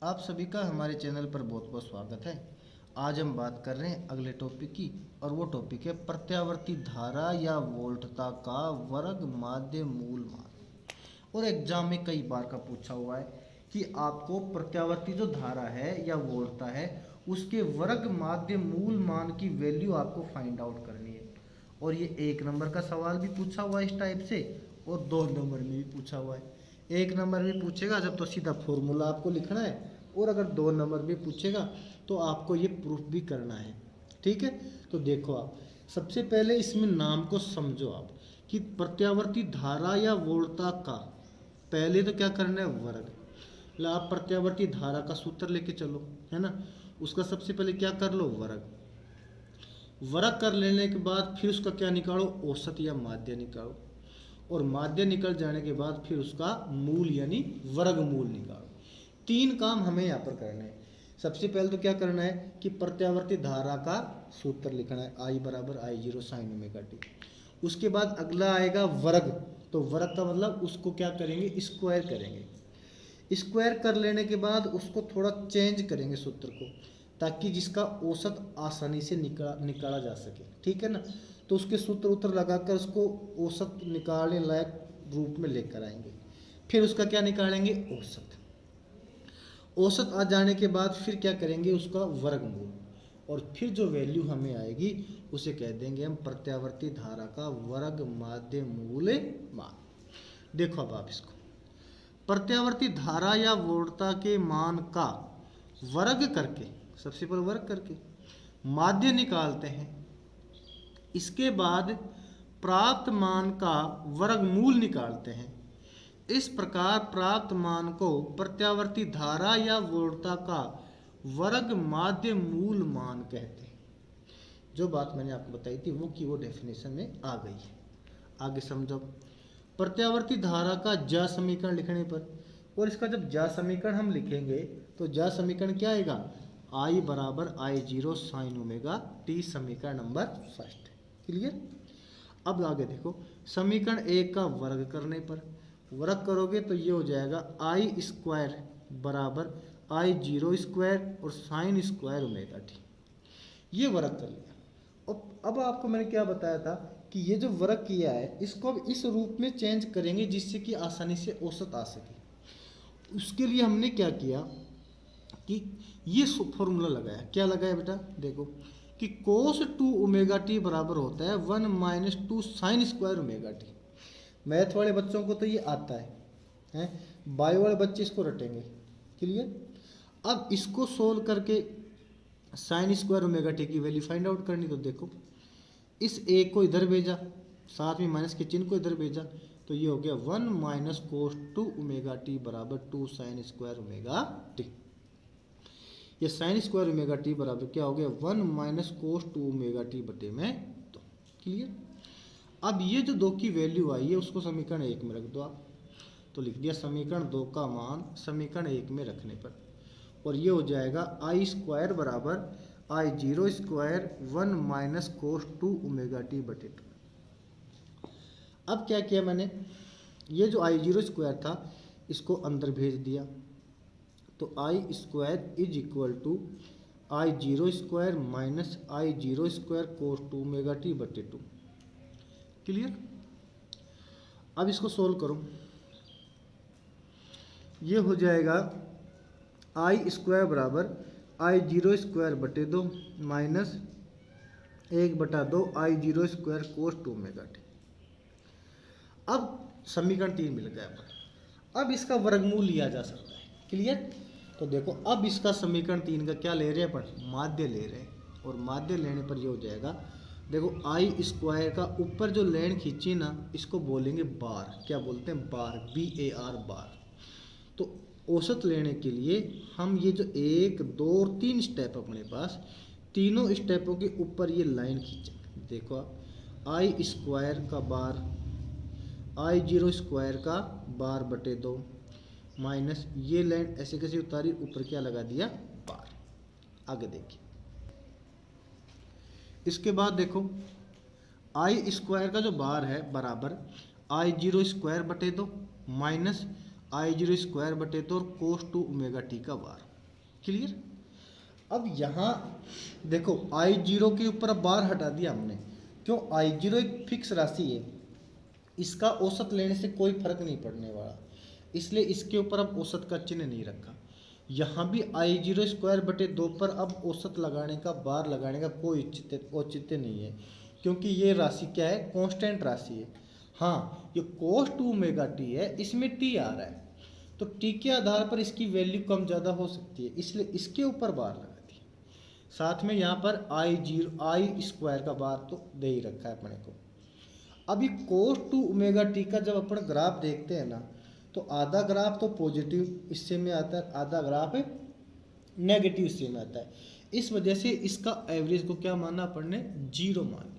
आप सभी का हमारे चैनल पर बहुत बहुत स्वागत है। आज हम बात कर रहे हैं अगले टॉपिक की, और वो टॉपिक है प्रत्यावर्ती धारा या वोल्टता का वर्ग माध्य मूल मान। और एग्जाम में कई बार का पूछा हुआ है कि आपको प्रत्यावर्ती जो धारा है या वोल्टता है उसके वर्ग माध्य मूल मान की वैल्यू आपको फाइंड आउट करनी है। और ये 1 नंबर का सवाल भी पूछा हुआ है इस टाइप से, और 2 नंबर में भी पूछा हुआ है। 1 नंबर में पूछेगा जब तो सीधा फॉर्मूला आपको लिखना है, और अगर 2 नंबर में पूछेगा तो आपको ये प्रूफ भी करना है। ठीक है, तो देखो आप सबसे पहले इसमें नाम को समझो आप कि प्रत्यावर्ती धारा या वोल्टता का पहले तो क्या करना है, वर्ग। मतलब आप प्रत्यावर्ती धारा का सूत्र लेके चलो, है ना। उसका सबसे पहले क्या कर लो, वर्ग। वर्ग कर लेने के बाद फिर उसका क्या निकालो, औसत या माध्य निकालो। और माध्य निकल जाने के बाद फिर उसका मूल यानी वर्गमूल निकालो। 3 काम हमें यहाँ पर करने हैं। सबसे पहले तो क्या करना है कि प्रत्यावर्ती धारा का सूत्र लिखना है, I बराबर I0 साइन ओमेगा टी। उसके बाद अगला आएगा वर्ग। तो वर्ग का मतलब उसको क्या करेंगे, स्क्वायर करेंगे। स्क्वायर कर लेने के बाद उसको थोड़ा चेंज करेंगे सूत्र को, ताकि जिसका औसत आसानी से निकाला जा सके। ठीक है ना। तो उसके सूत्र उत्तर लगाकर उसको औसत निकालने लायक रूप में लेकर आएंगे। फिर उसका क्या निकालेंगे, औसत। औसत आ जाने के बाद फिर क्या करेंगे, उसका वर्गमूल। और फिर जो वैल्यू हमें आएगी उसे कह देंगे हम प्रत्यावर्ती धारा का वर्ग माध्य मूल मान। देखो अब आप इसको प्रत्यावर्ती धारा या वोल्टता के मान का वर्ग करके, सबसे पहले वर्ग करके माध्य निकालते हैं। इसके बाद प्राप्त मान का वर्गमूल निकालते हैं। इस प्रकार प्राप्त मान को प्रत्यावर्ती धारा या वोल्टता का वर्ग माध्य मूल मान कहते हैं। जो बात मैंने आपको बताई थी वो की वो डेफिनेशन में आ गई है। आगे समझो। प्रत्यावर्ती धारा का ज्या समीकरण लिखने पर, और इसका जब ज्या समीकरण हम लिखेंगे तो ज्या समीकरण क्या आएगा, I बराबर I0 साइन ओमेगा टी, समीकरण नंबर 1। क्लियर। अब आगे देखो, समीकरण 1 का वर्ग करने पर, वर्ग करोगे तो ये हो जाएगा I स्क्वायर बराबर I0 स्क्वायर और साइन स्क्वायर ओमेगा टी। ये वर्ग कर लिया। और अब आपको मैंने क्या बताया था कि ये जो वर्ग किया है इसको अब इस रूप में चेंज करेंगे जिससे कि आसानी से औसत आ सके। उसके लिए हमने क्या किया कि ये फॉर्मूला लगाया। क्या लगाया बेटा, देखो कि कोस 2 ओमेगा टी बराबर होता है 1 minus 2 sine square omega T. Math वाले बच्चों को तो ये आता है, बायो वाले बच्चे इसको रटेंगे। क्लियर। अब इसको सोल्व करके साइन स्क्वायर ओमेगा टी की वैल्यू फाइंड आउट करनी। तो देखो इस एक को इधर भेजा, साथ में माइनस के चिन्ह को इधर भेजा, तो ये हो गया 1 माइनस कोस 2 ओमेगा टी बराबर 2 साइन स्क्वायर ओमेगा टी। ये साइन स्क्वायर ओमेगा टी बराबर क्या हो गया, 1 माइनस कोस 2 ओमेगा टी बटे में 2। क्लियर। अब ये जो 2 की वैल्यू आई है उसको समीकरण 1 में रख दो आप। तो लिख दिया समीकरण 2 का मान समीकरण 1 में रखने पर, और ये हो जाएगा I स्क्वायर बराबर I0 square 1 minus cos 2 omega t बटे 2। अब क्या किया मैंने, ये जो I0 स्क्वायर था इसको अंदर भेज दिया। तो I square is equal to I0 square minus I0 square cos 2 omega t बटे 2। क्लियर। अब इसको सोल्व करो। ये हो जाएगा I स्क्वायर बराबर I0 स्क्वायर बटे 2 minus 1/2 I0 square cos 2 omega T. अब समीकरण 3 मिल गया पर अब इसका वर्गमूल लिया जा सकता है। क्लियर। तो देखो अब इसका समीकरण 3 का क्या ले रहे हैं अपन, माध्य ले रहे हैं। और माध्य लेने पर ये हो जाएगा, देखो I स्क्वायर का ऊपर जो लाइन खींची ना इसको बोलेंगे बार। क्या बोलते हैं, बार, BAR बार। तो औसत लेने के लिए हम ये जो 1 2 और 3 स्टेप अपने पास, तीनों स्टेपों के ऊपर ये लाइन खींचेंगे। देखो आप I स्क्वायर का बार I0 स्क्वायर का बार बटे 2 माइनस ये लाइन ऐसे कैसे उतारी, ऊपर क्या लगा दिया, बार। आगे देखिए। इसके बाद देखो I स्क्वायर का जो बार है बराबर I0 स्क्वायर बटे 2 माइनस I0 स्क्वायर बटे 2 और कोस 2 ओमेगा टी का बार। क्लियर। अब यहाँ देखो I0 के ऊपर अब बार हटा दिया हमने, क्यों, I0 एक फिक्स राशि है, इसका औसत लेने से कोई फर्क नहीं पड़ने वाला, इसलिए इसके ऊपर अब औसत का चिन्ह नहीं रखा। यहाँ भी I0² पर अब औसत लगाने का, बार लगाने का कोई औचित्य नहीं है, क्योंकि ये राशि क्या है, कांस्टेंट राशि है। हाँ, ये cos 2ωt है, इसमें t आ रहा है, तो t के आधार पर इसकी वैल्यू कम ज़्यादा हो सकती है, इसलिए इसके ऊपर बार लगा दी। साथ में यहाँ पर I² का बार तो दे ही रखा है अपने को। अभी cos 2ωt का जब अपन ग्राफ देखते हैं ना, तो आधा ग्राफ तो पॉजिटिव हिस्से में आता है, आधा ग्राफ नेगेटिव हिस्से में आता है। इस वजह से इसका एवरेज को क्या माना अपन ने, 0 मान लिया।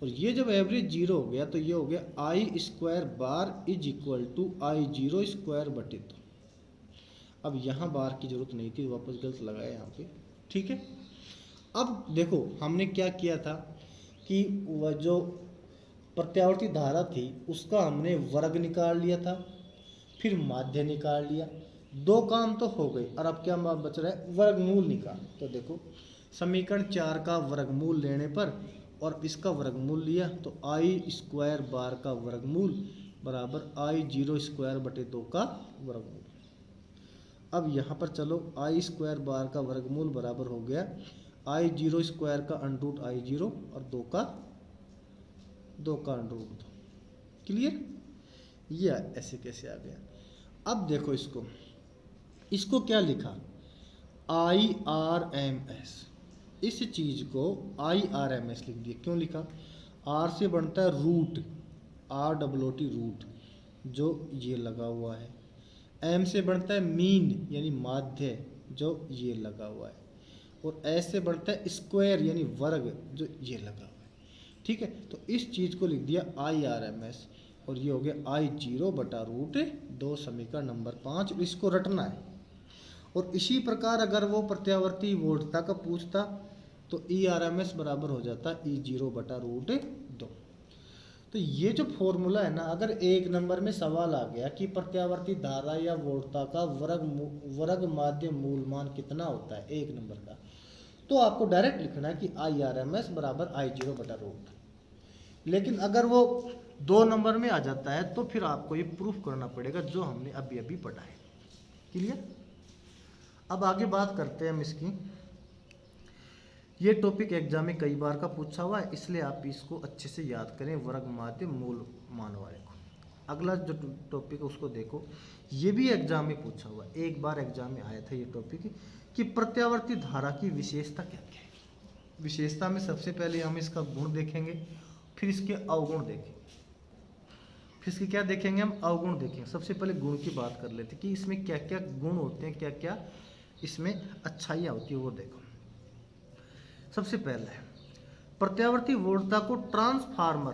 और ये जब एवरेज 0 हो गया तो ये हो गया I² bar is equal to I0²/2। अब यहाँ बार की जरूरत नहीं थी, वापस गलत लगाया यहाँ पे, ठीक है। अब देखो हमने क्या किया था कि वह जो प्रत्यावर्ती धारा थी उसका हमने वर्ग निकाल लिया था, फिर माध्य निकाल लिया, दो काम तो हो गए। और अब क्या बच रहा है, वर्गमूल निकाल। तो देखो समीकरण 4 का वर्गमूल लेने पर और इसका वर्गमूल लिया तो I² बार का वर्गमूल बराबर I0²/2 का वर्गमूल। अब यहाँ पर चलो I² बार का वर्गमूल बराबर हो गया I0² का √I0 और 2 का √2। क्लियर, ये ऐसे कैसे आ गया। अब देखो इसको क्या लिखा, IRMS, इस चीज को IRMS लिख दिया। क्यों लिखा, R से बनता है रूट, ROOT रूट, जो ये लगा हुआ है। M से बनता है मीन यानी माध्य, जो ये लगा हुआ है। और S से बनता है स्क्वायर यानी वर्ग, जो ये लगा हुआ है। ठीक है, तो इस चीज को लिख दिया IRMS और ये हो गया I0/√2, समीकरण नंबर 5। इसको रटना है। और इसी प्रकार अगर वो प्रत्यावर्ती वोल्टता का पूछता तो ERMS बराबर हो जाता E0/√2। तो ये जो फॉर्मूला है ना, अगर एक नंबर में सवाल आ गया कि प्रत्यावर्ती धारा या वोल्टता का वर्ग माध्य मूल मान कितना होता है एक नंबर का, तो आपको डायरेक्ट लिखना है कि IRMS बराबर I0/√2। लेकिन अगर वो 2 नंबर में आ जाता है तो फिर आपको ये प्रूफ करना पड़ेगा, जो हमने अभी अभी पढ़ा है। क्लियर। अब आगे बात करते हैं हम इसकी। ये टॉपिक एग्जाम में कई बार का पूछा हुआ है, इसलिए आप इसको अच्छे से याद करें, वर्ग माध्य मूल मान वाले को। अगला जो टॉपिक है उसको देखो, ये भी एग्जाम में पूछा हुआ है, एक बार एग्जाम में आया था ये टॉपिक कि प्रत्यावर्ती धारा की विशेषता क्या क्या है। विशेषता में सबसे पहले हम इसका गुण देखेंगे, फिर इसके अवगुण देखेंगे, फिर इसके क्या देखेंगे, हम अवगुण देखेंगे। सबसे पहले गुण की बात कर लेते हैं कि इसमें क्या क्या गुण होते हैं, क्या क्या इसमें अच्छाइयाँ होती है, वो देखो। सबसे पहले है प्रत्यावर्ती वोल्टता को ट्रांसफार्मर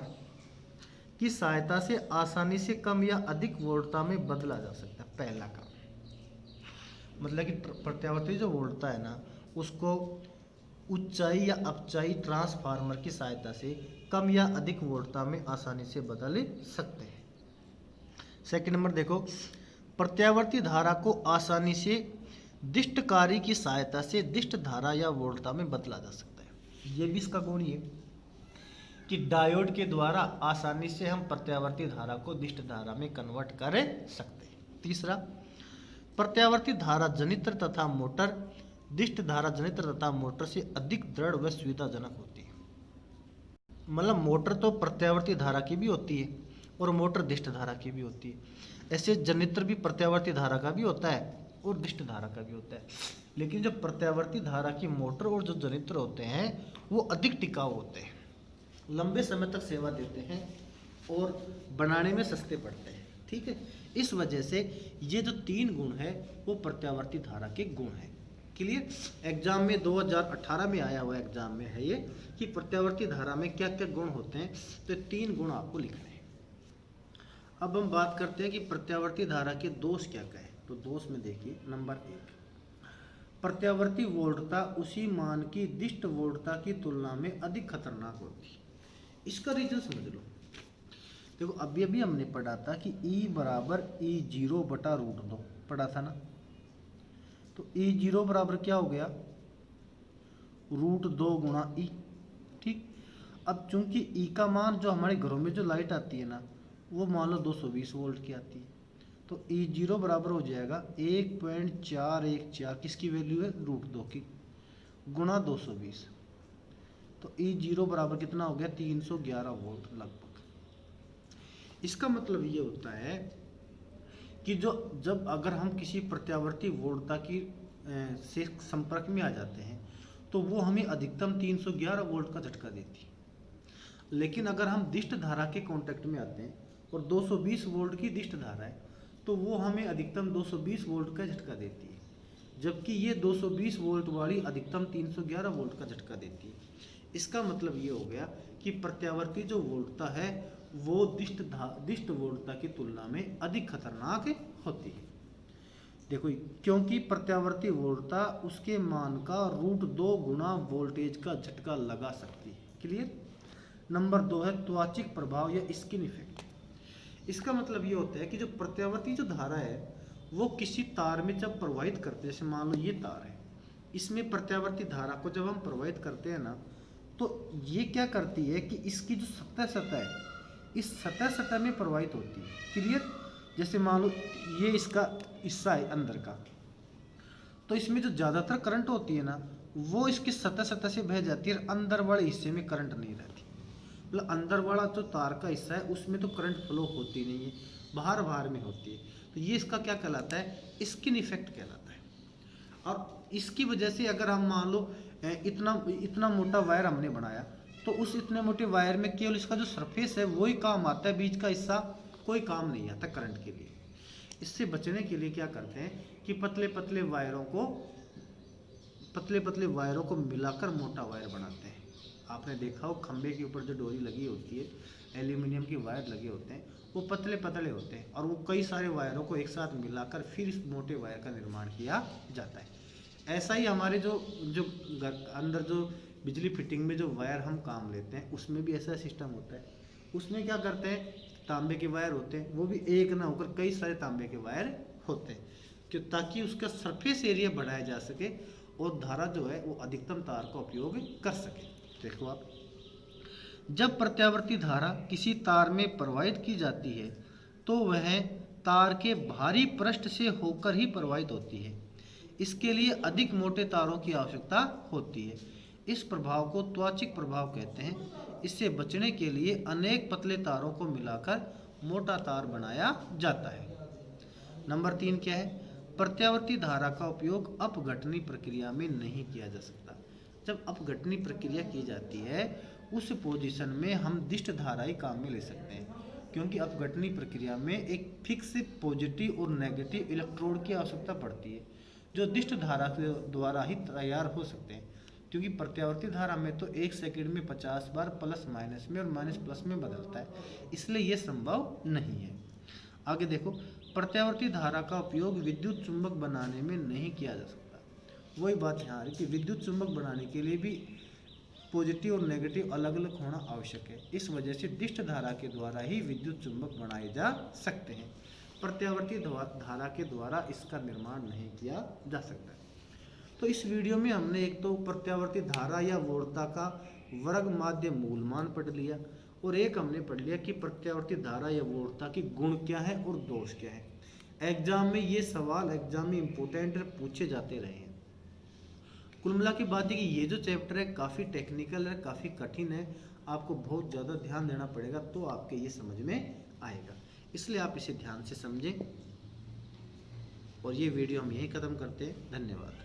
की सहायता से आसानी से कम या अधिक वोल्टता में बदला जा सकता है। पहला काम मतलब कि प्रत्यावर्ती जो वोल्टता है ना, उसको ऊंचाई या अपचाई ट्रांसफार्मर की सहायता से कम या अधिक वोल्टता में आसानी से बदल सकते हैं। सेकंड नंबर देखो, प्रत्यावर्ती धारा को आसानी से दिष्टकारी की सहायता से दिष्ट धारा या वोल्टता में बदला जा सकता है। ये भी इसका गुण ही है कि डायोड के द्वारा आसानी से हम प्रत्यावर्ती धारा को दिष्ट धारा में कन्वर्ट कर सकते हैं। तीसरा, प्रत्यावर्ती धारा जनित्र तथा मोटर दिष्ट धारा जनित्र तथा मोटर से अधिक दृढ़ व सुविधाजनक होती है। मतलब मोटर तो प्रत्यावर्ती धारा की भी होती है और मोटर दिष्ट धारा की भी होती है, ऐसे जनित्र भी प्रत्यावर्ती धारा का भी होता है और दिष्ट धारा का भी होता है। लेकिन जो प्रत्यावर्ती धारा की मोटर और जो जनित्र होते हैं वो अधिक टिकाऊ होते हैं, लंबे समय तक सेवा देते हैं और बनाने में सस्ते पड़ते हैं। ठीक है, इस वजह से ये जो 3 गुण है वो प्रत्यावर्ती धारा के गुण हैं। क्लियर। एग्जाम में 2018 में आया हुआ एग्जाम में है ये कि प्रत्यावर्ती धारा में क्या क्या गुण होते हैं, तो 3 गुण आपको लिखने हैं। अब हम बात करते हैं कि प्रत्यावर्ती धारा के दोष क्या क्या है। तो दोष में देखिए, नंबर 1, प्रत्यावर्ती वोल्टता उसी मान की दिष्ट वोल्टता की तुलना में अधिक खतरनाक होती है। इसका रीजन समझ लो। देखो अभी अभी हमने पढ़ा था कि E बराबर E0/√2 पढ़ा था ना। तो ई जीरो बराबर क्या हो गया, √2 गुणा ई। ठीक, अब चूंकि ई का मान जो हमारे घरों में जो लाइट आती है ना, वो मान लो 220 वोल्ट की आती है, तो ई जीरो बराबर हो जाएगा 1.414, किसकी वैल्यू है, √2 की, गुणा 220। तो ई जीरो बराबर कितना हो गया, 311 वोल्ट लगभग। इसका मतलब ये होता है कि जो जब अगर हम किसी प्रत्यावर्ती वोल्टता की से संपर्क में आ जाते हैं तो वो हमें अधिकतम 311 वोल्ट का झटका देती है। लेकिन अगर हम दिष्ट धारा के कांटेक्ट में आते हैं और 220 वोल्ट की दिष्ट धारा है तो वो हमें अधिकतम 220 वोल्ट का झटका देती है, जबकि ये 220 वोल्ट वाली अधिकतम 311 वोल्ट का झटका देती है। इसका मतलब ये हो गया कि प्रत्यावर्ती जो वोल्टता है वो दिष्ट वोल्टता की तुलना में अधिक खतरनाक होती है। देखो, क्योंकि प्रत्यावर्ती वोल्टता उसके मान का √2 गुना वोल्टेज का झटका लगा सकती है। क्लियर। नंबर 2 है त्वचािक प्रभाव या स्किन इफेक्ट। इसका मतलब ये होता है कि जो प्रत्यावर्ती जो धारा है वो किसी तार में जब प्रवाहित करते हैं, जैसे मान लो ये तार है, इसमें प्रत्यावर्ती धारा को जब हम प्रवाहित करते हैं ना, तो ये क्या करती है कि इसकी जो सतह है, इस सतह में प्रवाहित होती है। क्लियर। जैसे मान लो ये इसका हिस्सा है अंदर का, तो इसमें जो ज़्यादातर करंट होती है ना वो इसकी सतह से बह जाती है, अंदर वाले हिस्से में करंट नहीं रहती। मतलब अंदर वाला जो तार का हिस्सा है उसमें तो करंट फ्लो होती नहीं है, बाहर में होती है। तो ये इसका क्या कहलाता है, स्किन इफेक्ट कहलाता है। और इसकी वजह से अगर हम मान लो इतना मोटा वायर हमने बनाया, तो उस इतने मोटे वायर में केवल इसका जो सरफेस है वही काम आता है, बीच का हिस्सा कोई काम नहीं आता करंट के लिए। इससे बचने के लिए क्या करते हैं कि पतले पतले वायरों को मिलाकर मोटा वायर बनाते हैं। आपने देखा हो खंबे के ऊपर जो डोरी लगी होती है, एल्यूमिनियम के वायर लगे होते हैं, वो पतले पतले होते हैं और वो कई सारे वायरों को एक साथ मिलाकर फिर इस मोटे वायर का निर्माण किया जाता है। ऐसा ही हमारे जो अंदर जो बिजली फिटिंग में जो वायर हम काम लेते हैं उसमें भी ऐसा सिस्टम होता है। उसमें क्या करते हैं, तांबे के वायर होते हैं, वो भी एक ना होकर कई सारे तांबे के वायर होते हैं, क्यों, ताकि उसका सरफेस एरिया बढ़ाया जा सके और धारा जो है वो अधिकतम तार का उपयोग कर सके। देखो आप, जब प्रत्यावर्ती धारा किसी तार में प्रवाहित की जाती है तो वह तार के बाहरी पृष्ठ से होकर ही प्रवाहित होती है। इसके लिए अधिक मोटे तारों की आवश्यकता होती है। इस प्रभाव को त्वचािक प्रभाव कहते हैं। इससे बचने के लिए अनेक पतले तारों को मिलाकर मोटा तार बनाया जाता है। नंबर 3 क्या है, प्रत्यावर्ती धारा का उपयोग अपघटनी प्रक्रिया में नहीं किया जा सकता। जब अपघटनी प्रक्रिया की जाती है उस पोजीशन में हम दिष्ट धारा ही काम में ले सकते हैं, क्योंकि अपघटनी प्रक्रिया में एक फिक्स पॉजिटिव और नेगेटिव इलेक्ट्रोड की आवश्यकता पड़ती है जो दिष्ट धारा के द्वारा ही तैयार हो सकते हैं। क्योंकि प्रत्यावर्ती धारा में तो 1 सेकंड में 50 बार प्लस माइनस में और माइनस प्लस में बदलता है, इसलिए ये संभव नहीं है। आगे देखो, प्रत्यावर्ती धारा का उपयोग विद्युत चुंबक बनाने में नहीं किया जा सकता। वही बात यहाँ है कि विद्युत चुंबक बनाने के लिए भी पॉजिटिव और नेगेटिव अलग अलग होना आवश्यक है। इस वजह से दिष्ट धारा के द्वारा ही विद्युत चुंबक बनाए जा सकते हैं, प्रत्यावर्ती धारा के द्वारा इसका निर्माण नहीं किया जा सकता। तो इस वीडियो में हमने एक तो प्रत्यावर्ती धारा या वोल्टता का वर्ग माध्य मूलमान पढ़ लिया और एक हमने पढ़ लिया कि प्रत्यावर्ती धारा या वोल्टता के गुण क्या है और दोष क्या है। एग्जाम में ये सवाल एग्जाम में इम्पोर्टेंट पूछे जाते रहे हैं। कुल मिला के बात है कि ये जो चैप्टर है काफ़ी टेक्निकल है, काफ़ी कठिन है, आपको बहुत ज़्यादा ध्यान देना पड़ेगा तो आपके ये समझ में आएगा, इसलिए आप इसे ध्यान से समझें। और ये वीडियो हम यहीं ख़त्म करते हैं। धन्यवाद।